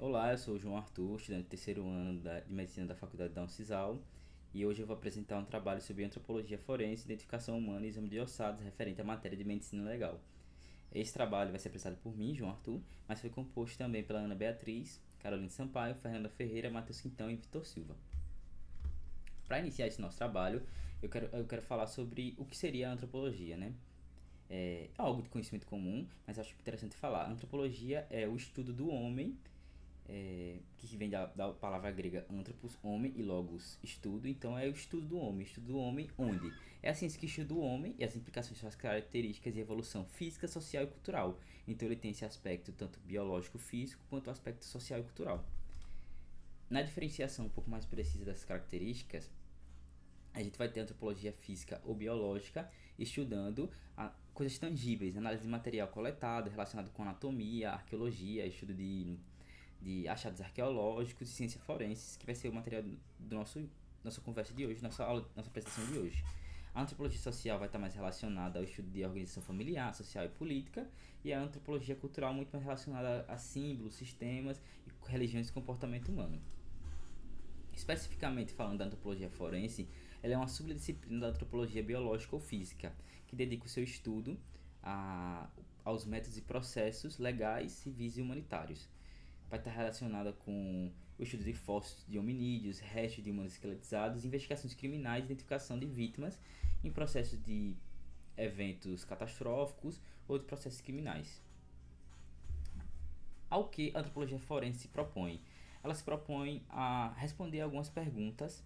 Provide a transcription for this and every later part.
Olá, eu sou o João Arthur, estudante do terceiro ano de Medicina da Faculdade da Uncisal, e hoje eu vou apresentar um trabalho sobre antropologia forense, identificação humana e exame de ossados referente à matéria de medicina legal. Esse trabalho vai ser apresentado por mim, João Arthur, mas foi composto também pela Ana Beatriz, Carolina Sampaio, Fernanda Ferreira, Matheus Quintão e Vitor Silva. Para iniciar esse nosso trabalho, eu quero falar sobre o que seria a antropologia, né? É algo de conhecimento comum, mas acho interessante falar. A antropologia é o estudo do homem, que vem da palavra grega anthropos, homem, e logos, estudo. Então é o estudo do homem onde? É a ciência que estuda o homem e as implicações de suas características e evolução física, social e cultural. Então ele tem esse aspecto tanto biológico, físico, quanto o aspecto social e cultural. Na diferenciação um pouco mais precisa das características, a gente vai ter antropologia física ou biológica, estudando coisas tangíveis, análise de material coletado relacionado com anatomia, arqueologia, estudo de achados arqueológicos e ciência forense, que vai ser o material do nossa conversa de hoje, nossa apresentação de hoje. A antropologia social vai estar mais relacionada ao estudo de organização familiar, social e política, e a antropologia cultural muito mais relacionada a símbolos, sistemas e religiões e comportamento humano. Especificamente falando da antropologia forense, ela é uma subdisciplina da antropologia biológica ou física, que dedica o seu estudo aos métodos e processos legais, civis e humanitários. Vai estar relacionada com o estudo de fósseis de hominídeos, restos de humanos esqueletizados, investigações criminais, identificação de vítimas em processos de eventos catastróficos ou de processos criminais. Ao que a antropologia forense se propõe? Ela se propõe a responder algumas perguntas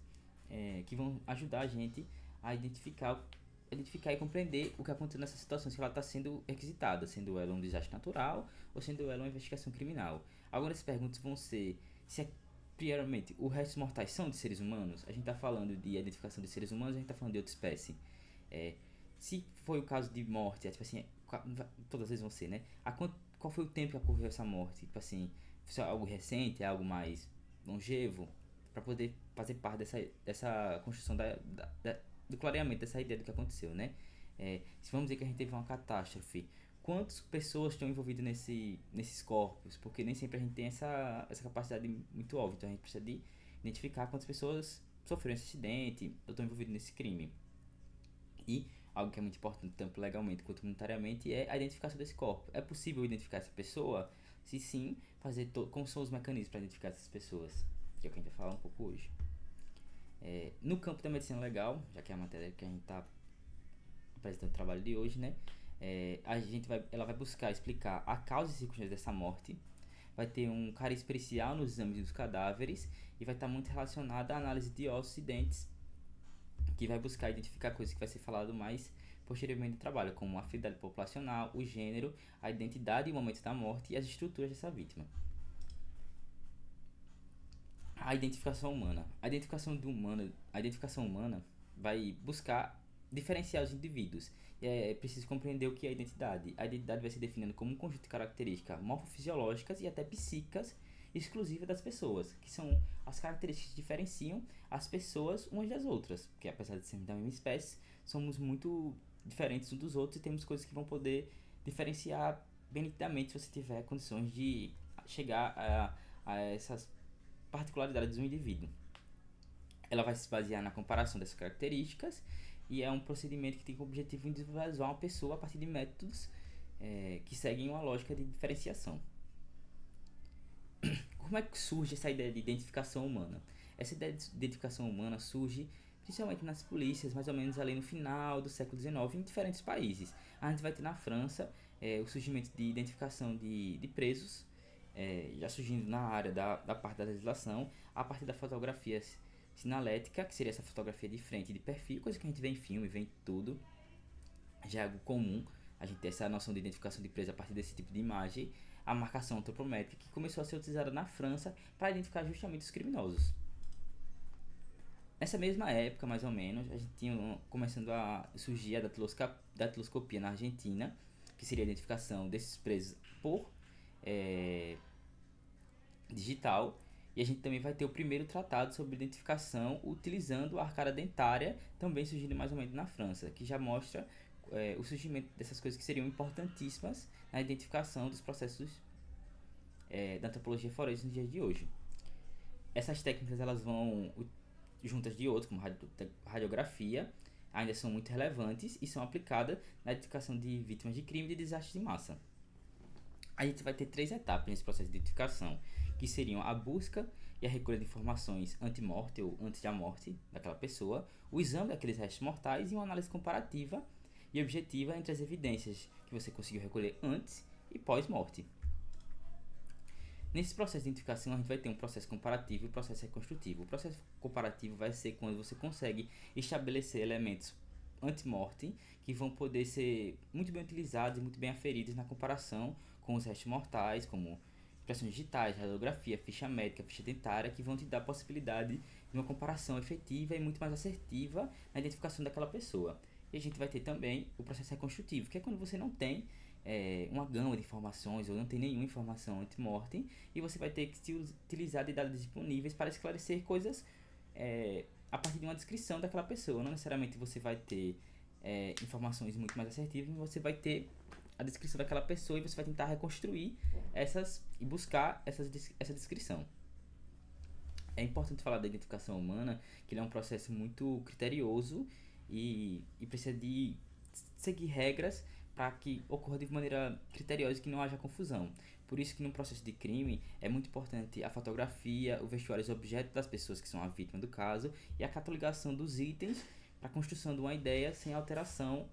que vão ajudar a gente a identificar e compreender o que aconteceu nessas situações que ela está sendo requisitada, sendo ela um desastre natural ou sendo ela uma investigação criminal. Algumas dessas perguntas vão ser se primeiramente os restos mortais são de seres humanos. A gente está falando de identificação de seres humanos, a gente está falando de outra espécie. É, se foi o caso de morte, tipo assim, todas as vezes vão ser, né? Qual foi o tempo que ocorreu essa morte? Tipo assim, foi algo recente, é algo mais longevo? Para poder fazer parte dessa construção do clareamento dessa ideia do que aconteceu, né? Se vamos dizer que a gente teve uma catástrofe, quantas pessoas estão envolvidas nesses corpos? Porque nem sempre a gente tem essa capacidade muito óbvia, então a gente precisa de identificar quantas pessoas sofreram esse acidente ou estão envolvidas nesse crime. E algo que é muito importante, tanto legalmente quanto monetariamente, é a identificação desse corpo. É possível identificar essa pessoa? Se sim, como são os mecanismos para identificar essas pessoas? Que é o que a gente vai falar um pouco hoje. No campo da medicina legal, já que é a matéria que a gente está apresentando o trabalho de hoje, né? Ela vai buscar explicar a causa e circunstâncias dessa morte, vai ter um caráter especial nos exames dos cadáveres e vai estar muito relacionada à análise de ossos e dentes, que vai buscar identificar coisas que vai ser falado mais posteriormente no trabalho, como a afinidade populacional, o gênero, a identidade e o momento da morte e as estruturas dessa vítima. A identificação humana. A identificação humana vai buscar diferenciar os indivíduos. É preciso compreender o que é a identidade. A identidade vai ser definida como um conjunto de características morfofisiológicas e até psíquicas exclusivas das pessoas, que são as características que diferenciam as pessoas umas das outras, porque apesar de sermos da mesma espécie, somos muito diferentes uns dos outros e temos coisas que vão poder diferenciar bem nitidamente se você tiver condições de chegar a essas particularidades do indivíduo. Ela vai se basear na comparação dessas características e é um procedimento que tem como objetivo individualizar uma pessoa a partir de métodos que seguem uma lógica de diferenciação. Como é que surge essa ideia de identificação humana? Essa ideia de identificação humana surge principalmente nas polícias, mais ou menos ali no final do século XIX, em diferentes países. A gente vai ter na França o surgimento de identificação de presos, já surgindo na área da parte da legislação, a partir da fotografia sinalética, que seria essa fotografia de frente e de perfil, coisa que a gente vê em filme, vê em tudo, já é algo comum a gente ter essa noção de identificação de preso a partir desse tipo de imagem. A marcação antropométrica, que começou a ser utilizada na França para identificar justamente os criminosos. Nessa mesma época, mais ou menos, a gente tinha começando a surgir a datiloscopia na Argentina, que seria a identificação desses presos por digital. E a gente também vai ter o primeiro tratado sobre identificação utilizando a arcada dentária, também surgindo mais ou menos na França, que já mostra o surgimento dessas coisas que seriam importantíssimas na identificação dos processos da antropologia forense nos dias de hoje. Essas técnicas elas vão juntas de outras, como radiografia, ainda são muito relevantes e são aplicadas na identificação de vítimas de crime e de desastres de massa. A gente vai ter 3 etapas nesse processo de identificação, que seriam a busca e a recolha de informações anti-morte ou antes da morte daquela pessoa, o exame daqueles restos mortais e uma análise comparativa e objetiva entre as evidências que você conseguiu recolher antes e pós-morte. Nesse processo de identificação, a gente vai ter um processo comparativo e um processo reconstrutivo. O processo comparativo vai ser quando você consegue estabelecer elementos anti-morte que vão poder ser muito bem utilizados e muito bem aferidos na comparação com os restos mortais, como impressões digitais, radiografia, ficha médica, ficha dentária, que vão te dar a possibilidade de uma comparação efetiva e muito mais assertiva na identificação daquela pessoa. E a gente vai ter também o processo reconstrutivo, que é quando você não tem uma gama de informações ou não tem nenhuma informação anti-mortem e você vai ter que se utilizar de dados disponíveis para esclarecer coisas a partir de uma descrição daquela pessoa. Não necessariamente você vai ter informações muito mais assertivas, mas você vai ter a descrição daquela pessoa e você vai tentar reconstruir essas e buscar essa descrição. É importante falar da identificação humana, que ele é um processo muito criterioso e precisa de seguir regras para que ocorra de maneira criteriosa e que não haja confusão. Por isso que no processo de crime é muito importante a fotografia, o vestuário e os objetos das pessoas que são a vítima do caso e a catalogação dos itens para a construção de uma ideia sem alteração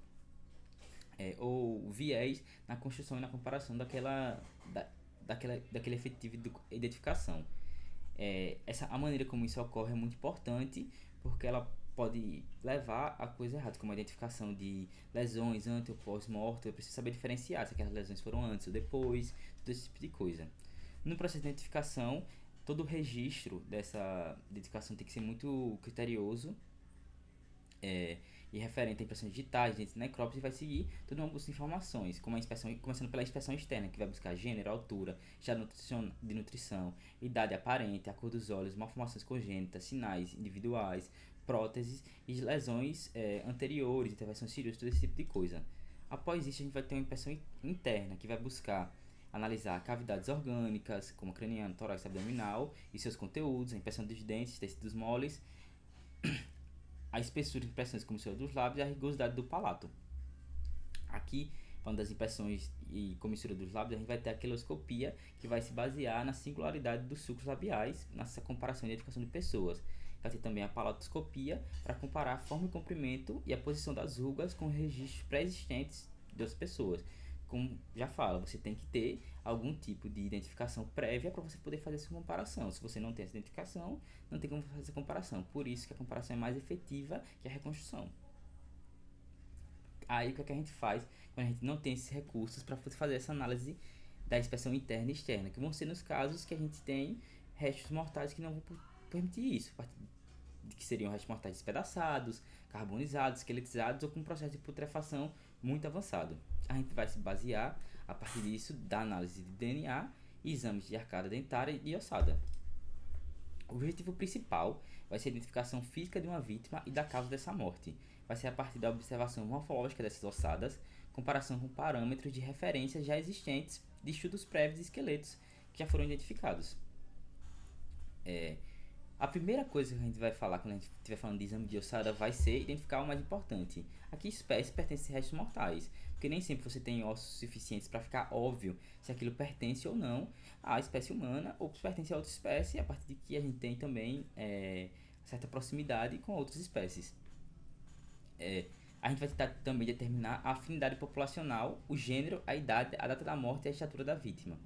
ou viés na construção e na comparação daquele efetivo de identificação. A maneira como isso ocorre é muito importante porque ela pode levar a coisa errada, como a identificação de lesões antes ou pós-morte. Eu preciso saber diferenciar se aquelas lesões foram antes ou depois, todo esse tipo de coisa. No processo de identificação, todo o registro dessa identificação tem que ser muito criterioso e referente a impressões digitais, agentes necrópsia, vai seguir toda uma busca de informações, como a inspeção, começando pela inspeção externa, que vai buscar gênero, altura, estado de nutrição, idade aparente, a cor dos olhos, malformações congênitas, sinais individuais, próteses e lesões anteriores, intervenções cirúrgicas, todo esse tipo de coisa. Após isso, a gente vai ter uma inspeção interna, que vai buscar analisar cavidades orgânicas, como craniano, tórax, abdominal e seus conteúdos, a inspeção dos dentes, tecidos moles, a espessura de impressões como comissura dos lábios e a rugosidade do palato. Aqui, falando das impressões e comissura dos lábios, a gente vai ter a queloscopia, que vai se basear na singularidade dos sulcos labiais, nessa comparação e identificação de pessoas. Vai ter também a palatoscopia, para comparar a forma e comprimento e a posição das rugas com registros pré-existentes das pessoas. Como já fala, você tem que ter algum tipo de identificação prévia para você poder fazer essa comparação. Se você não tem essa identificação, não tem como fazer essa comparação. Por isso que a comparação é mais efetiva que a reconstrução. Aí o que a gente faz quando a gente não tem esses recursos para fazer essa análise da inspeção interna e externa, que vão ser nos casos que a gente tem restos mortais que não vão permitir isso, que seriam restos mortais despedaçados, carbonizados, esqueletizados ou com um processo de putrefação muito avançado. A gente vai se basear, a partir disso, da análise de DNA e exames de arcada dentária e ossada. O objetivo principal vai ser a identificação física de uma vítima e da causa dessa morte. Vai ser a partir da observação morfológica dessas ossadas, comparação com parâmetros de referência já existentes de estudos prévios de esqueletos que já foram identificados. A primeira coisa que a gente vai falar quando a gente estiver falando de exame de ossada vai ser identificar o mais importante. A que espécie pertence a restos mortais? Porque nem sempre você tem ossos suficientes para ficar óbvio se aquilo pertence ou não à espécie humana ou se pertence a outra espécie, a partir de que a gente tem também certa proximidade com outras espécies. A gente vai tentar também determinar a afinidade populacional, o gênero, a idade, a data da morte e a estatura da vítima.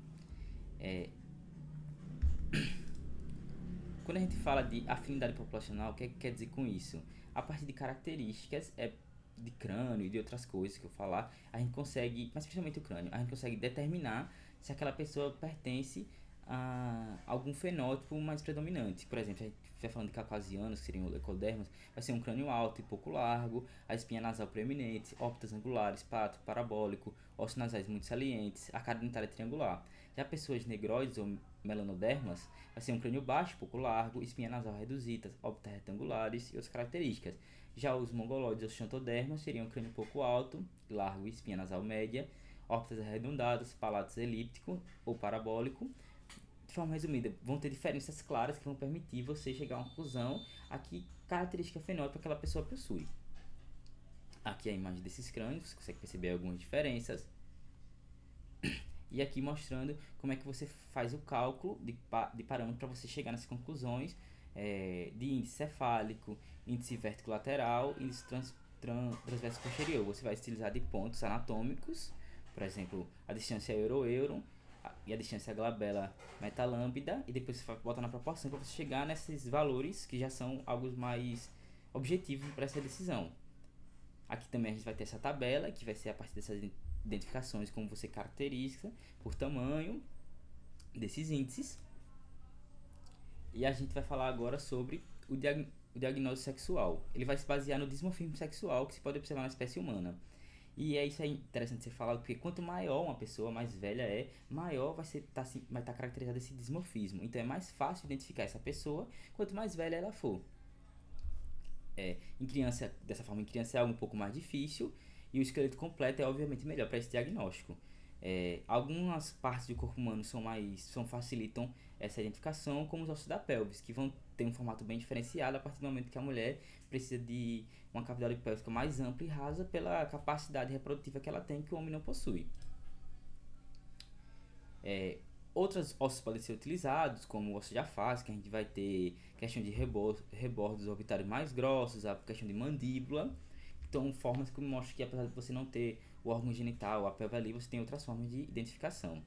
Quando a gente fala de afinidade populacional, o que quer dizer com isso? A partir de características de crânio e de outras coisas que eu falar, a gente consegue, mas principalmente o crânio, a gente consegue determinar se aquela pessoa pertence a algum fenótipo mais predominante. Por exemplo, se a gente estiver falando de caucasianos, que seriam leucodermas, vai ser um crânio alto e pouco largo, a espinha nasal proeminente, órbitas angulares, pátrio, parabólico, ossos nasais muito salientes, arcada dentária triangular. Já pessoas negroides ou melanodermas, vai ser um crânio baixo, pouco largo, espinha nasal reduzida, órbitas retangulares e outras características. Já os mongoloides ou xantodermas seriam um crânio pouco alto, largo e espinha nasal média, órbitas arredondadas, palatos elíptico ou parabólico, de forma resumida, vão ter diferenças claras que vão permitir você chegar a uma conclusão a que característica fenótipa aquela pessoa possui. Aqui é a imagem desses crânios, você consegue perceber algumas diferenças. E aqui mostrando como é que você faz o cálculo de parâmetro para você chegar nessas conclusões de índice cefálico, índice vértico lateral, índice transverso posterior. Você vai utilizar de pontos anatômicos, por exemplo, a distância euro-euro e a distância glabela-metalâmpida, e depois você vai botar na proporção para você chegar nesses valores que já são algo mais objetivos para essa decisão. Aqui também a gente vai ter essa tabela, que vai ser a partir dessas identificações como você caracteriza por tamanho desses índices. E a gente vai falar agora sobre o diagnóstico sexual. Ele vai se basear no dimorfismo sexual que se pode observar na espécie humana. E isso é interessante ser falado porque quanto maior uma pessoa, mais velha é, maior vai estar caracterizado esse dimorfismo. Então é mais fácil identificar essa pessoa quanto mais velha ela for. Em criança, dessa forma, em criança é algo um pouco mais difícil e o esqueleto completo é obviamente melhor para esse diagnóstico. Algumas partes do corpo humano facilitam essa identificação, como os ossos da pelvis, que vão ter um formato bem diferenciado a partir do momento que a mulher precisa de uma cavidade pélvica mais ampla e rasa pela capacidade reprodutiva que ela tem, que o homem não possui. Outros ossos podem ser utilizados, como o osso de face, que a gente vai ter questão de rebordos orbitários mais grossos, a questão de mandíbula. Então, formas que mostram que apesar de você não ter o órgão genital, a pelve ali, você tem outras formas de identificação.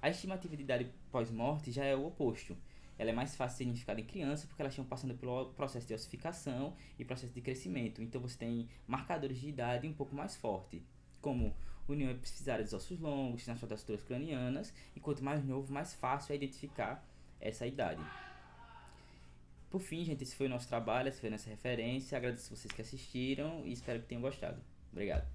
A estimativa de idade pós-morte já é o oposto. Ela é mais fácil de ser identificada em criança porque elas estão passando pelo processo de ossificação e processo de crescimento. Então, você tem marcadores de idade um pouco mais forte, como união epifisiária dos ossos longos, nas das estruturas cranianas, e quanto mais novo, mais fácil é identificar essa idade. Por fim, gente, esse foi o nosso trabalho, essa foi a nossa referência. Agradeço vocês que assistiram e espero que tenham gostado. Obrigado.